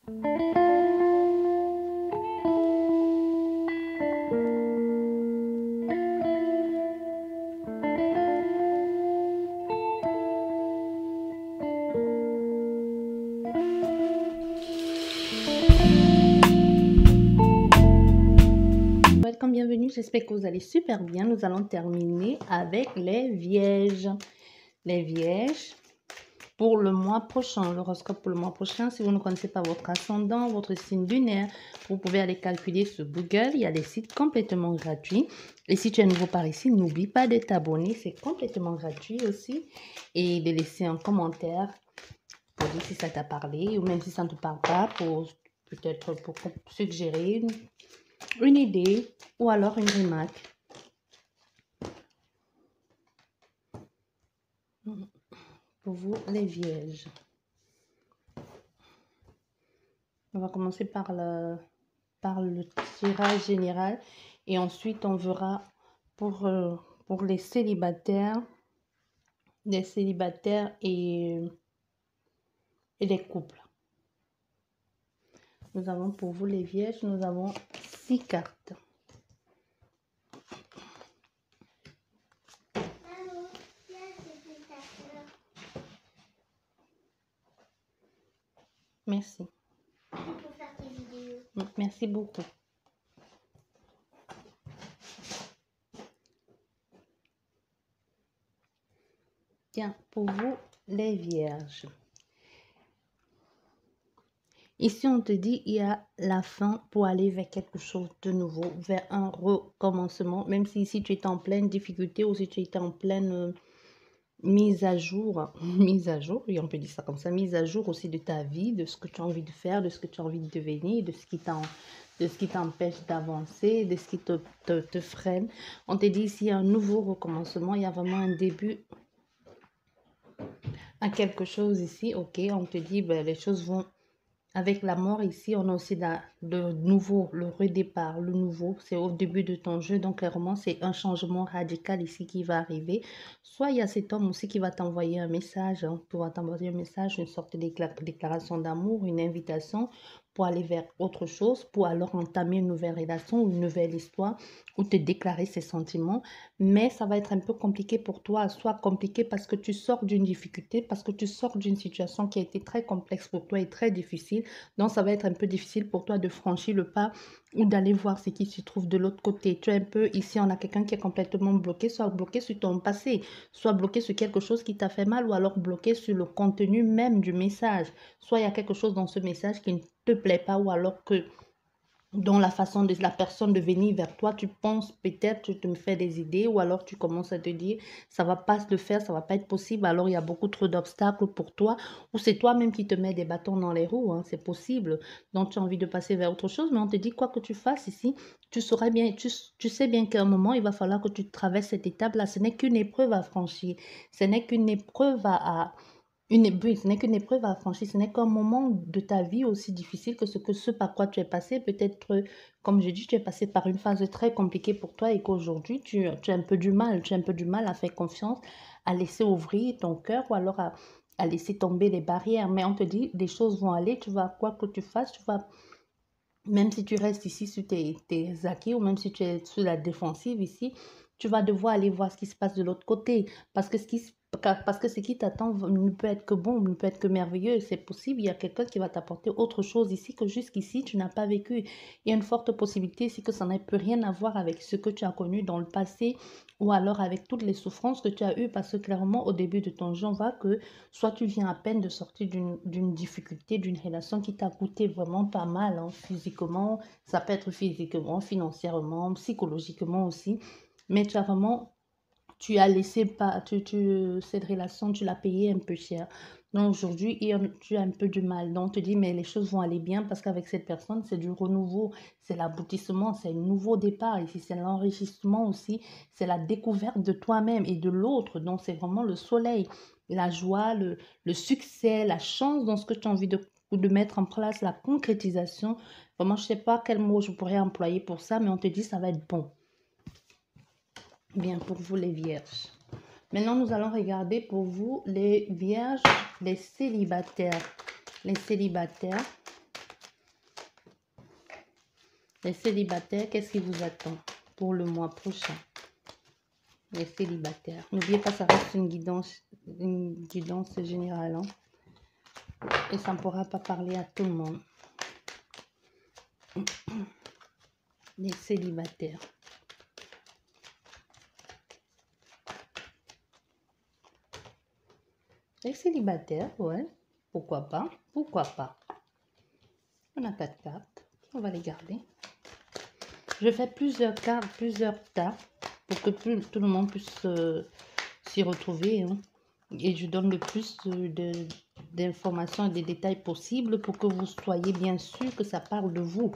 Bienvenue, j'espère que vous allez super bien. Nous allons terminer avec les Vierges. Les Vierges pour le mois prochain, l'horoscope pour le mois prochain. Si vous ne connaissez pas votre ascendant, votre signe lunaire, vous pouvez aller calculer sur Google. Il y a des sites complètement gratuits. Et si tu es nouveau par ici, n'oublie pas de t'abonner. C'est complètement gratuit aussi. Et de laisser un commentaire pour dire si ça t'a parlé ou même si ça ne te parle pas, pour peut-être pour suggérer une idée ou alors une remarque. Pour vous, les Vierges. On va commencer par le tirage général et ensuite on verra pour les célibataires et les couples. Nous avons pour vous les Vierges, nous avons 6 cartes. Merci. Merci beaucoup. Tiens, pour vous, les Vierges. Ici, on te dit il y a la fin pour aller vers quelque chose de nouveau, vers un recommencement. Même si ici, tu es en pleine difficulté ou si tu es en pleine mise à jour, oui, on peut dire ça comme ça, mise à jour aussi de ta vie, de ce que tu as envie de faire, de ce que tu as envie de devenir, de ce qui t'empêche d'avancer, de ce qui te freine. On te dit ici un nouveau recommencement, il y a vraiment un début à quelque chose ici, ok, on te dit ben, les choses vont... Avec la mort ici, on a aussi le nouveau, le redépart, le nouveau, c'est au début de ton jeu, donc clairement c'est un changement radical ici qui va arriver. Soit il y a cet homme aussi qui va t'envoyer un message, hein, pour t'envoyer un message, une sorte de déclaration d'amour, une invitation pour aller vers autre chose, pour alors entamer une nouvelle relation, une nouvelle histoire, ou te déclarer ses sentiments. Mais ça va être un peu compliqué pour toi, soit compliqué parce que tu sors d'une difficulté, parce que tu sors d'une situation qui a été très complexe pour toi et très difficile. Donc, ça va être un peu difficile pour toi de franchir le pas ou d'aller voir ce qui se trouve de l'autre côté. Tu es un peu, ici, on a quelqu'un qui est complètement bloqué, soit bloqué sur ton passé, soit bloqué sur quelque chose qui t'a fait mal ou alors bloqué sur le contenu même du message. Soit il y a quelque chose dans ce message qui ne te plaît pas ou alors que dans la façon de la personne de venir vers toi, tu penses peut-être, tu te fais des idées ou alors tu commences à te dire, ça va pas se faire, ça va pas être possible, alors il y a beaucoup trop d'obstacles pour toi ou c'est toi-même qui te mets des bâtons dans les roues, hein, c'est possible. Donc tu as envie de passer vers autre chose, mais on te dit quoi que tu fasses ici, tu sauras bien, tu sais bien qu'à un moment, il va falloir que tu traverses cette étape-là. Ce n'est qu'une épreuve à franchir, ce n'est qu'une épreuve ce n'est qu'une épreuve à franchir, ce n'est qu'un moment de ta vie aussi difficile que ce par quoi tu es passé. Peut-être, comme je dis, tu es passé par une phase très compliquée pour toi et qu'aujourd'hui, tu as un peu du mal. Tu as un peu du mal à faire confiance, à laisser ouvrir ton cœur ou alors à laisser tomber les barrières. Mais on te dit, les choses vont aller, tu vas, quoi que tu fasses, tu vas, même si tu restes ici sur tes acquis ou même si tu es sur la défensive ici, tu vas devoir aller voir ce qui se passe de l'autre côté. Parce que ce qui t'attend ne peut être que bon, ne peut être que merveilleux. C'est possible, il y a quelqu'un qui va t'apporter autre chose ici que jusqu'ici, tu n'as pas vécu. Il y a une forte possibilité ici que ça n'ait plus rien à voir avec ce que tu as connu dans le passé ou alors avec toutes les souffrances que tu as eues. Parce que clairement, au début de ton jeu, on voit que soit tu viens à peine de sortir d'une difficulté, d'une relation qui t'a coûté vraiment pas mal, hein, physiquement, ça peut être physiquement, financièrement, psychologiquement aussi. Mais tu as vraiment tu as laissé pas, cette relation, tu l'as payée un peu cher. Donc aujourd'hui, tu as un peu du mal. Donc on te dit, mais les choses vont aller bien parce qu'avec cette personne, c'est du renouveau, c'est l'aboutissement, c'est un nouveau départ. Ici, c'est l'enrichissement aussi, c'est la découverte de toi-même et de l'autre. Donc c'est vraiment le soleil, la joie, le succès, la chance dans ce que tu as envie de mettre en place, la concrétisation. Vraiment, je ne sais pas quel mot je pourrais employer pour ça, mais on te dit, ça va être bon. Bien, pour vous les vierges. Maintenant, nous allons regarder pour vous les vierges, les célibataires. Les célibataires. Les célibataires, qu'est-ce qui vous attend pour le mois prochain? Les célibataires. N'oubliez pas, ça reste une guidance générale. Hein, et ça ne pourra pas parler à tout le monde. Les célibataires. Les célibataires, ouais. Pourquoi pas? Pourquoi pas? On a 4 cartes. On va les garder. Je fais plusieurs cartes, plusieurs tas pour que tout le monde puisse s'y retrouver. Hein. Et je donne le plus d'informations et des détails possibles pour que vous soyez bien sûr que ça parle de vous.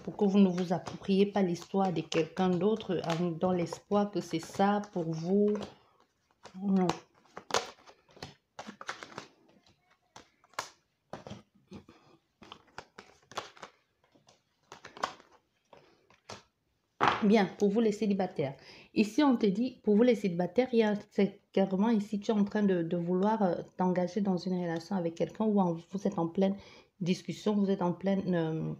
Pour que vous ne vous appropriez pas l'histoire de quelqu'un d'autre dans l'espoir que c'est ça pour vous. Non. Bien, pour vous les célibataires. Ici, on te dit, pour vous les célibataires, c'est carrément ici, tu es en train de vouloir t'engager dans une relation avec quelqu'un ou vous êtes en pleine discussion, vous êtes en pleine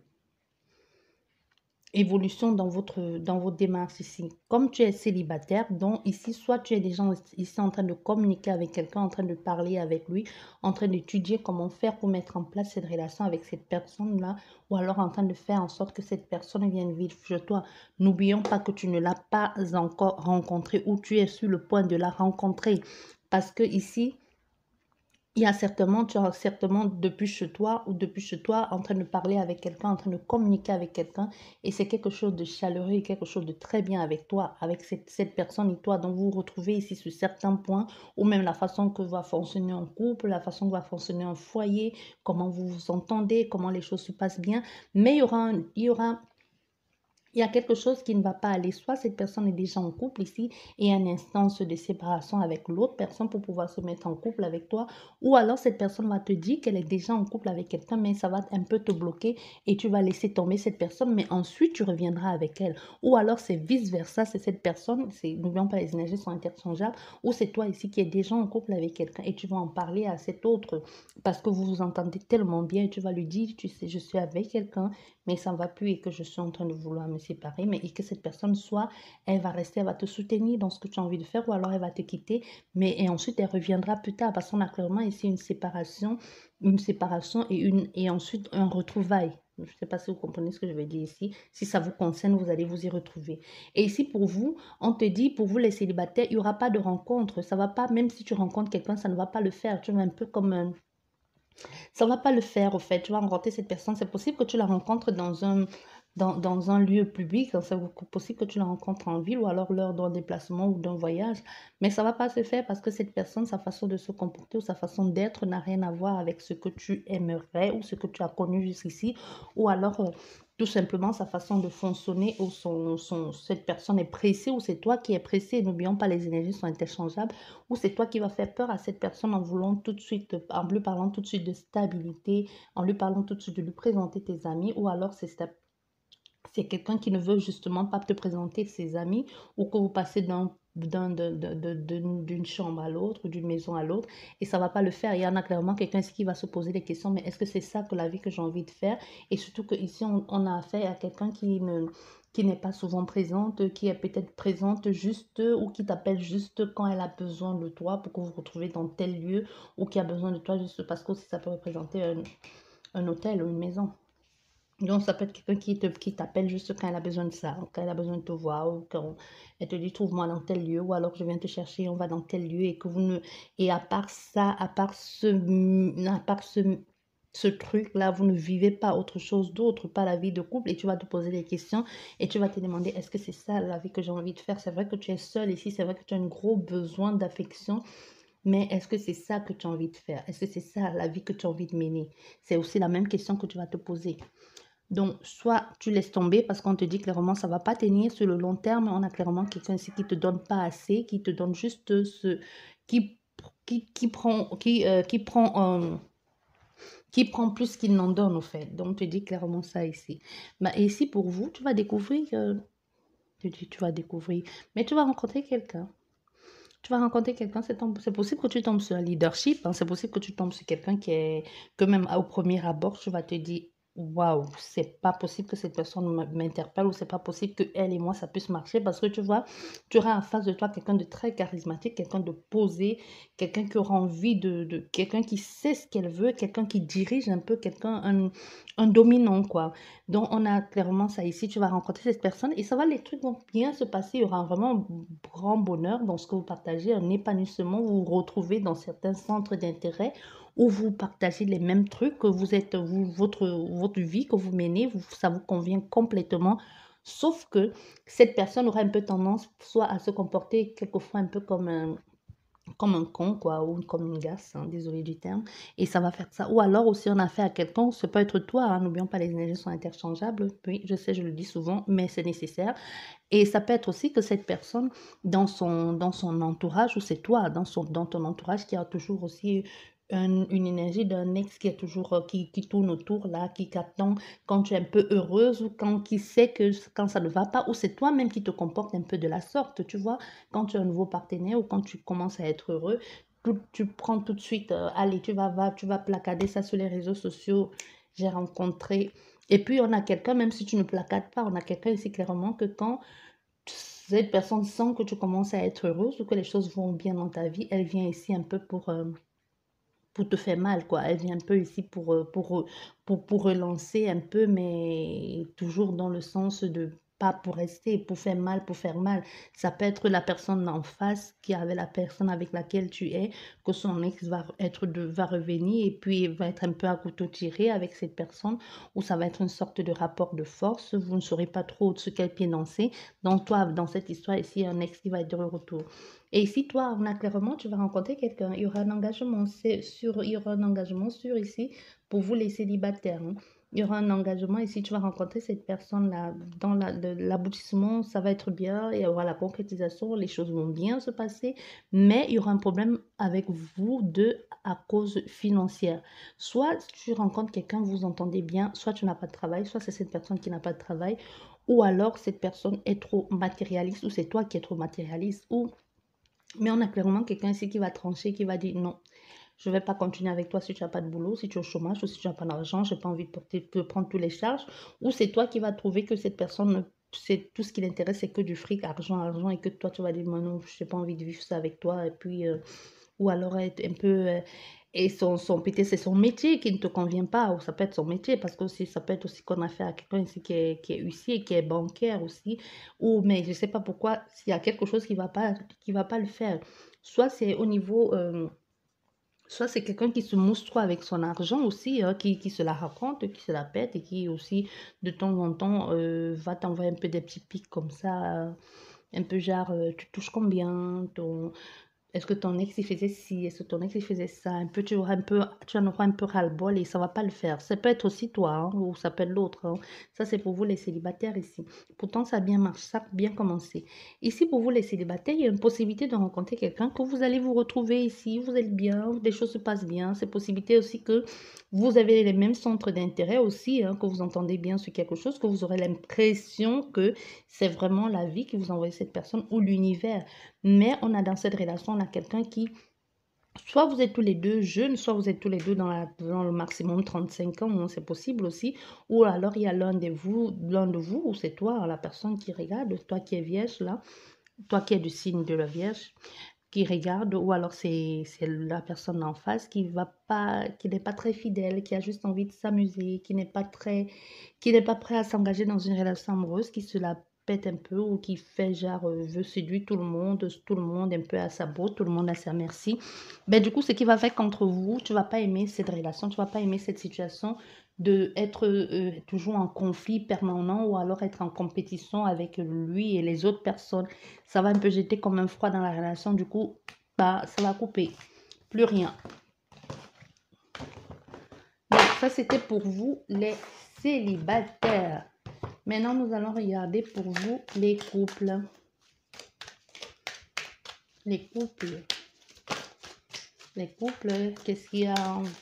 évolution dans votre démarche ici. Comme tu es célibataire, donc ici, soit tu es déjà ici en train de communiquer avec quelqu'un, en train de parler avec lui, en train d'étudier comment faire pour mettre en place cette relation avec cette personne-là, ou alors en train de faire en sorte que cette personne vienne vivre chez toi. N'oublions pas que tu ne l'as pas encore rencontrée ou tu es sur le point de la rencontrer. Parce que ici, tu as certainement depuis chez toi ou depuis chez toi en train de parler avec quelqu'un, en train de communiquer avec quelqu'un et c'est quelque chose de chaleureux et quelque chose de très bien avec toi, avec cette personne et toi. Donc vous vous retrouvez ici sur certains points ou même la façon que va fonctionner un couple, la façon que va fonctionner un foyer, comment vous vous entendez, comment les choses se passent bien. Mais il y a quelque chose qui ne va pas aller. Soit cette personne est déjà en couple ici et il y a une instance de séparation avec l'autre personne pour pouvoir se mettre en couple avec toi. Ou alors cette personne va te dire qu'elle est déjà en couple avec quelqu'un, mais ça va un peu te bloquer et tu vas laisser tomber cette personne, mais ensuite tu reviendras avec elle. Ou alors c'est vice-versa, c'est cette personne, n'oublions pas les énergies sont interchangeables, ou c'est toi ici qui es déjà en couple avec quelqu'un et tu vas en parler à cet autre parce que vous vous entendez tellement bien et tu vas lui dire, tu sais, je suis avec quelqu'un mais ça ne va plus et que je suis en train de vouloir me séparer, mais et que cette personne soit, elle va rester, elle va te soutenir dans ce que tu as envie de faire ou alors elle va te quitter, mais et ensuite elle reviendra plus tard parce qu'on a clairement ici une séparation et ensuite un retrouvaille. Je ne sais pas si vous comprenez ce que je veux dire ici. Si ça vous concerne, vous allez vous y retrouver. Et ici, pour vous, on te dit, pour vous les célibataires, il n'y aura pas de rencontre. Ça ne va pas, même si tu rencontres quelqu'un, ça ne va pas le faire. Tu es un peu comme ça ne va pas le faire, au fait. Tu vas rencontrer cette personne. C'est possible que tu la rencontres dans un lieu public. C'est possible que tu la rencontres en ville ou alors lors d'un déplacement ou d'un voyage. Mais ça ne va pas se faire parce que cette personne, sa façon de se comporter ou sa façon d'être n'a rien à voir avec ce que tu aimerais ou ce que tu as connu jusqu'ici. Ou alors, tout simplement, sa façon de fonctionner ou cette personne est pressée ou c'est toi qui es pressé. N'oublions pas, les énergies sont interchangeables. Ou c'est toi qui vas faire peur à cette personne en voulant tout de suite, en lui parlant tout de suite de stabilité, en lui parlant tout de suite de lui présenter tes amis, ou alors c'est quelqu'un qui ne veut justement pas te présenter ses amis, ou que vous passez d'une chambre à l'autre, d'une maison à l'autre, et ça ne va pas le faire. Il y en a clairement quelqu'un ici qui va se poser des questions, mais est-ce que c'est ça que la vie que j'ai envie de faire? Et surtout qu'ici, on a affaire à quelqu'un qui n'est pas souvent présente, qui est peut-être présente juste ou qui t'appelle juste quand elle a besoin de toi pour que vous vous retrouvez dans tel lieu ou qui a besoin de toi juste parce que aussi ça peut représenter un hôtel ou une maison. Donc, ça peut être quelqu'un qui t'appelle juste quand elle a besoin de ça, quand elle a besoin de te voir, ou quand elle te dit trouve-moi dans tel lieu, ou alors je viens te chercher, on va dans tel lieu, et que vous ne. Et à part ça, ce truc-là, vous ne vivez pas autre chose d'autre, pas la vie de couple, et tu vas te poser des questions, et tu vas te demander est-ce que c'est ça la vie que j'ai envie de faire? C'est vrai que tu es seule ici, c'est vrai que tu as un gros besoin d'affection. Mais est-ce que c'est ça que tu as envie de faire? Est-ce que c'est ça la vie que tu as envie de mener? C'est aussi la même question que tu vas te poser. Donc, soit tu laisses tomber parce qu'on te dit clairement ça ne va pas tenir sur le long terme. On a clairement quelqu'un ici qui ne te donne pas assez, qui te donne juste qui, qui prend plus qu'il n'en donne, au fait. Donc, tu dis clairement ça ici. Mais ici, pour vous, tu vas découvrir, tu vas découvrir, mais tu vas rencontrer quelqu'un. Tu vas rencontrer quelqu'un, c'est possible que tu tombes sur un leadership, hein, c'est possible que tu tombes sur quelqu'un que même au premier abord, tu vas te dire, waouh, c'est pas possible que cette personne m'interpelle ou c'est pas possible que elle et moi ça puisse marcher parce que tu vois, tu auras en face de toi quelqu'un de très charismatique, quelqu'un de posé, quelqu'un qui aura envie de quelqu'un qui sait ce qu'elle veut, quelqu'un qui dirige un peu, quelqu'un, un dominant quoi. Donc on a clairement ça ici, tu vas rencontrer cette personne et ça va, les trucs vont bien se passer, il y aura vraiment un grand bonheur dans ce que vous partagez, un épanouissement, vous vous retrouvez dans certains centres d'intérêt où vous partagez les mêmes trucs, que vous êtes, votre vie que vous menez, ça vous convient complètement. Sauf que cette personne aura un peu tendance soit à se comporter quelquefois un peu comme un con, quoi, ou comme une gasse, hein, désolé du terme, et ça va faire ça. Ou alors aussi, on a fait à quelqu'un, ça peut être toi, hein, n'oublions pas, les énergies sont interchangeables. Oui, je sais, je le dis souvent, mais c'est nécessaire. Et ça peut être aussi que cette personne, dans son entourage, ou c'est toi, dans ton entourage, qui a toujours aussi une énergie d'un ex qui est toujours, qui tourne autour, là, qui t'attend quand tu es un peu heureuse ou quand qui sait que quand ça ne va pas, ou c'est toi-même qui te comporte un peu de la sorte, tu vois, quand tu as un nouveau partenaire ou quand tu commences à être heureux, tu prends tout de suite, allez, tu vas placader ça sur les réseaux sociaux. J'ai rencontré. Et puis, on a quelqu'un, même si tu ne placades pas, on a quelqu'un ici clairement que quand cette personne sent que tu commences à être heureuse ou que les choses vont bien dans ta vie, elle vient ici un peu pour te faire mal, quoi. Elle vient un peu ici pour relancer un peu, mais toujours dans le sens de pas pour rester, pour faire mal, pour faire mal. Ça peut être la personne en face qui avait la personne avec laquelle tu es, que son ex va revenir et puis va être un peu à couteau tiré avec cette personne, ou ça va être une sorte de rapport de force. Vous ne saurez pas trop sur quel pied danser. Donc, toi, dans cette histoire ici, un ex qui va être de retour. Et ici, toi, on a clairement, tu vas rencontrer quelqu'un. Il y aura un engagement sûr, il y aura un engagement sûr ici pour vous les célibataires, hein. Il y aura un engagement ici, tu vas rencontrer cette personne-là. Dans l'aboutissement, ça va être bien, il y aura la concrétisation, les choses vont bien se passer, mais il y aura un problème avec vous deux à cause financière. Soit tu rencontres quelqu'un, vous vous entendez bien, soit tu n'as pas de travail, soit c'est cette personne qui n'a pas de travail, ou alors cette personne est trop matérialiste, ou c'est toi qui es trop matérialiste, ou mais on a clairement quelqu'un ici qui va trancher, qui va dire non, je ne vais pas continuer avec toi si tu n'as pas de boulot, si tu es au chômage ou si tu n'as pas d'argent, je n'ai pas envie de prendre toutes les charges. Ou c'est toi qui vas trouver que cette personne, c'est tout ce qui l'intéresse, c'est que du fric, argent, argent, et que toi, tu vas dire, moi non, je n'ai pas envie de vivre ça avec toi. Et puis, ou alors être un peu... et peut-être c'est son métier qui ne te convient pas, ou ça peut être son métier, parce que aussi, ça peut être aussi qu'on a fait à quelqu'un ici qui est huissier, qui est bancaire aussi, ou mais je ne sais pas pourquoi, s'il y a quelque chose qui va pas le faire. Soit c'est au niveau... soit c'est quelqu'un qui se mousse trop avec son argent aussi, hein, qui se la raconte, qui se la pète et qui aussi, de temps en temps, va t'envoyer un peu des petits pics comme ça, un peu genre, tu touches combien, est-ce que ton ex il faisait ci, est-ce que ton ex il faisait ça, un peu, tu en auras un peu ras-le-bol et ça va pas le faire. Ça peut être aussi toi, hein, ou ça peut être l'autre, hein. Ça, c'est pour vous les célibataires ici. Pourtant, ça a bien marché, ça a bien commencé. Ici, pour vous les célibataires, il y a une possibilité de rencontrer quelqu'un que vous allez vous retrouver ici, vous êtes bien, les choses se passent bien. C'est possibilité aussi que vous avez les mêmes centres d'intérêt aussi, hein, que vous entendez bien sur quelque chose, que vous aurez l'impression que c'est vraiment la vie qui vous envoie cette personne ou l'univers. Mais on a dans cette relation, on a quelqu'un qui, soit vous êtes tous les deux jeunes, soit vous êtes tous les deux dans le maximum 35 ans, hein, c'est possible aussi. Ou alors il y a l'un de vous, ou c'est toi, la personne qui regarde, toi qui es vierge là, toi qui es du signe de la Vierge, qui regarde, ou alors c'est la personne en face qui n'est pas très fidèle, qui a juste envie de s'amuser, qui n'est pas prêt à s'engager dans une relation amoureuse, qui se la pète un peu ou qui fait genre veut séduire tout le monde un peu à sa botte, tout le monde à sa merci. Ben du coup, ce qui va faire qu'entre vous, tu vas pas aimer cette relation, tu vas pas aimer cette situation de être toujours en conflit permanent ou alors être en compétition avec lui et les autres personnes. Ça va un peu jeter comme un froid dans la relation. Du coup, bah, ça va couper. Plus rien. Donc, ça, c'était pour vous, les célibataires. Maintenant, nous allons regarder pour vous, les couples. Les couples. Les couples, qu'est-ce qu'il y a?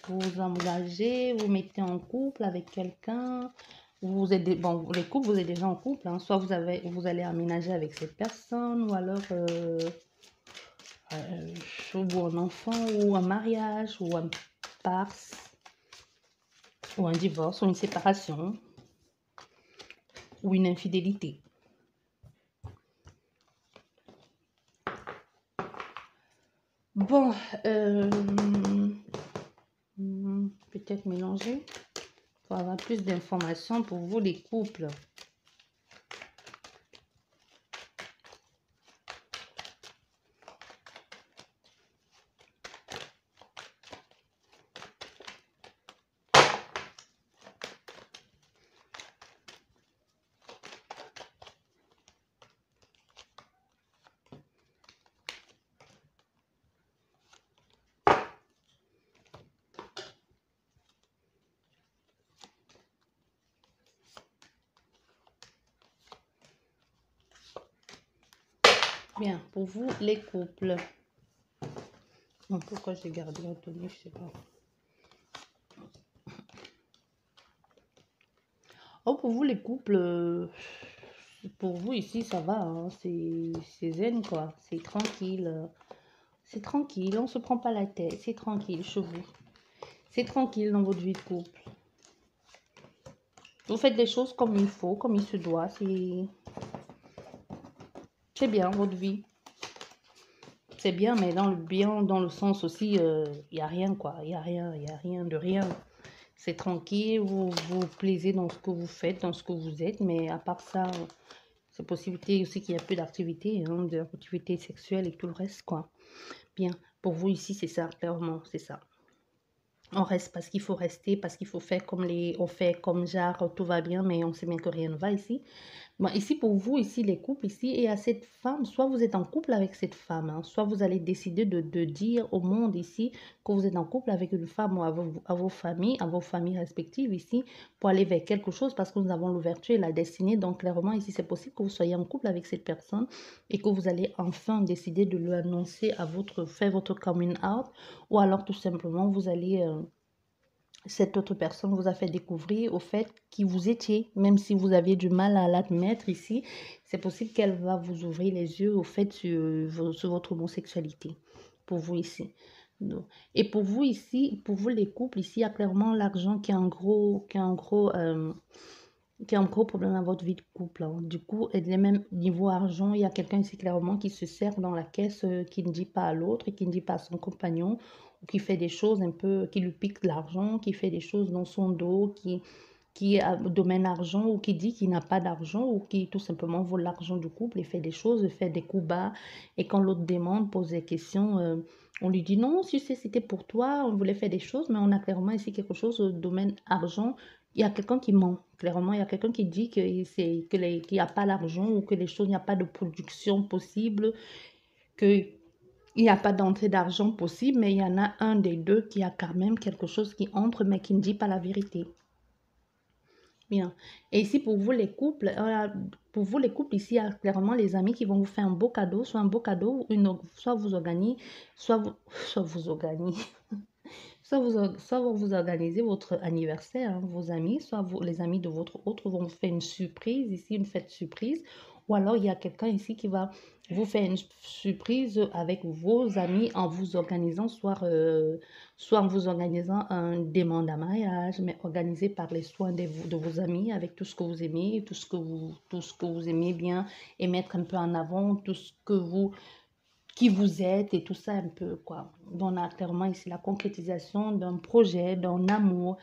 Vous vous engagez, vous mettez en couple avec quelqu'un. Vous êtes bon, les couples, vous êtes déjà en couple, hein. Soit vous allez aménager avec cette personne, ou alors ou un enfant, ou un mariage, ou un pars. ou un divorce, ou une séparation, ou une infidélité. Bon, peut-être mélanger pour avoir plus d'informations pour vous les couples. Bien, pour vous les couples. Bon, pourquoi j'ai gardé Anthony, je sais pas. Oh, pour vous les couples, pour vous ici ça va, hein, c'est zen quoi, c'est tranquille. C'est tranquille, on se prend pas la tête, c'est tranquille chez vous. C'est tranquille dans votre vie de couple. Vous faites les choses comme il faut, comme il se doit, c'est bien votre vie. C'est bien, mais dans le bien, dans le sens aussi, il n'y a rien quoi, il n'y a rien de rien. C'est tranquille, vous vous plaisez dans ce que vous faites, dans ce que vous êtes, mais à part ça, c'est possibilité aussi qu'il y ait peu d'activité, hein, d'activité sexuelle et tout le reste quoi. Bien, pour vous ici, c'est ça, clairement, c'est ça. On reste parce qu'il faut rester, parce qu'il faut faire comme on fait comme genre, tout va bien, mais on sait bien que rien ne va ici. Bon, ici, pour vous, ici, les couples, ici, et à cette femme, soit vous êtes en couple avec cette femme, hein, soit vous allez décider de dire au monde ici que vous êtes en couple avec une femme ou à vos familles respectives ici, pour aller vers quelque chose, parce que nous avons l'ouverture et la destinée. Donc, clairement, ici, c'est possible que vous soyez en couple avec cette personne et que vous allez enfin décider de lui annoncer faire votre coming out, ou alors tout simplement, vous allez... cette autre personne vous a fait découvrir au fait qui vous étiez, même si vous aviez du mal à l'admettre ici, c'est possible qu'elle va vous ouvrir les yeux au fait sur votre homosexualité, pour vous ici. Et pour vous ici, pour vous les couples, ici, il y a clairement l'argent qui est un gros problème dans votre vie de couple, hein. Du coup, et les mêmes niveau argent, il y a quelqu'un ici clairement qui se sert dans la caisse, qui ne dit pas à l'autre, qui ne dit pas à son compagnon, ou qui fait des choses un peu, qui lui pique de l'argent, qui fait des choses dans son dos, qui est au domaine argent, ou qui dit qu'il n'a pas d'argent, ou qui tout simplement vole l'argent du couple et fait des choses, fait des coups bas. Et quand l'autre demande, pose des questions, on lui dit non, si c'était pour toi, on voulait faire des choses, mais on a clairement ici quelque chose au domaine argent. Il y a quelqu'un qui ment, clairement, il y a quelqu'un qui dit qu'il n'y a pas l'argent ou que les choses, il n'y a pas de production possible, qu'il n'y a pas d'entrée d'argent possible, mais il y en a un des deux qui a quand même quelque chose qui entre, mais qui ne dit pas la vérité. Bien. Et ici, pour vous, les couples, ici, il y a clairement les amis qui vont vous faire un beau cadeau, soit un beau cadeau, soit vous organisez, soit vous organisez. Soit vous organisez votre anniversaire, hein, vos amis, soit les amis de votre autre vont vous faire une surprise, ici une fête surprise, ou alors il y a quelqu'un ici qui va vous faire une surprise avec vos amis en vous organisant, soit en vous organisant un demande à mariage, mais organisé par les soins de vos amis avec tout ce que vous aimez, tout ce que vous aimez bien et mettre un peu en avant tout ce que vous qui vous êtes et tout ça un peu, quoi. On a clairement ici la concrétisation d'un projet, d'un amour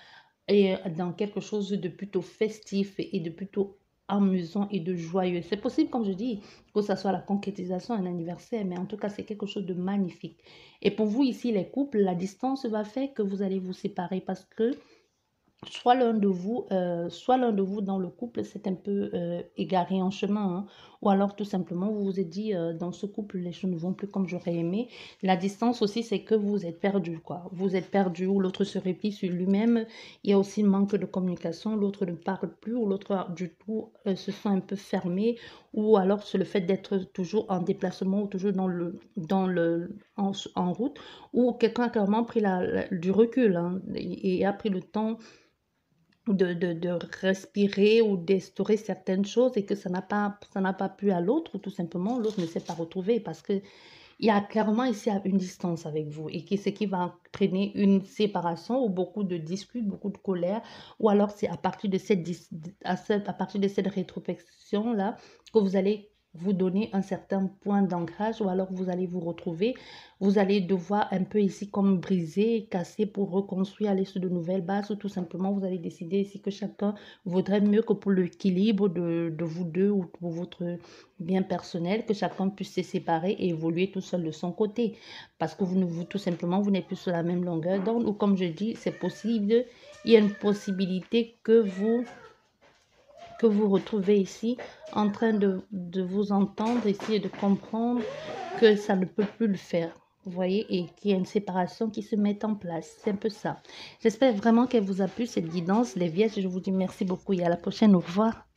et dans quelque chose de plutôt festif et de plutôt amusant et de joyeux. C'est possible, comme je dis, que ça soit la concrétisation d'un anniversaire, mais en tout cas, c'est quelque chose de magnifique. Et pour vous ici, les couples, la distance va faire que vous allez vous séparer parce que soit l'un de vous dans le couple s'est un peu égaré en chemin, hein, ou alors tout simplement vous vous êtes dit dans ce couple les choses ne vont plus comme j'aurais aimé. La distance aussi c'est que vous êtes perdu quoi. Vous êtes perdu ou l'autre se replie sur lui-même. Il y a aussi le manque de communication, l'autre ne parle plus ou l'autre du tout se sent un peu fermé ou alors c'est le fait d'être toujours en déplacement ou toujours en route ou quelqu'un a clairement pris du recul hein, et a pris le temps de respirer ou d'instaurer certaines choses et que ça n'a pas plu à l'autre ou tout simplement l'autre ne s'est pas retrouvé parce que il y a clairement ici une distance avec vous et ce qui va entraîner une séparation ou beaucoup de disputes, beaucoup de colère, ou alors c'est à partir de à partir de cette rétrospection-là que vous allez vous donner un certain point d'ancrage ou alors vous allez vous retrouver, vous allez devoir un peu ici comme briser, casser pour reconstruire, aller sur de nouvelles bases ou tout simplement vous allez décider ici que chacun vaudrait mieux que pour l'équilibre de vous deux ou pour votre bien personnel, que chacun puisse se séparer et évoluer tout seul de son côté. Parce que tout simplement, vous n'êtes plus sur la même longueur d'onde ou comme je dis, c'est possible, il y a une possibilité que vous retrouvez ici en train de vous entendre ici et de comprendre que ça ne peut plus le faire. Vous voyez, et qu'il y a une séparation qui se met en place. C'est un peu ça. J'espère vraiment qu'elle vous a plu, cette guidance. Les Vierges, je vous dis merci beaucoup et à la prochaine. Au revoir.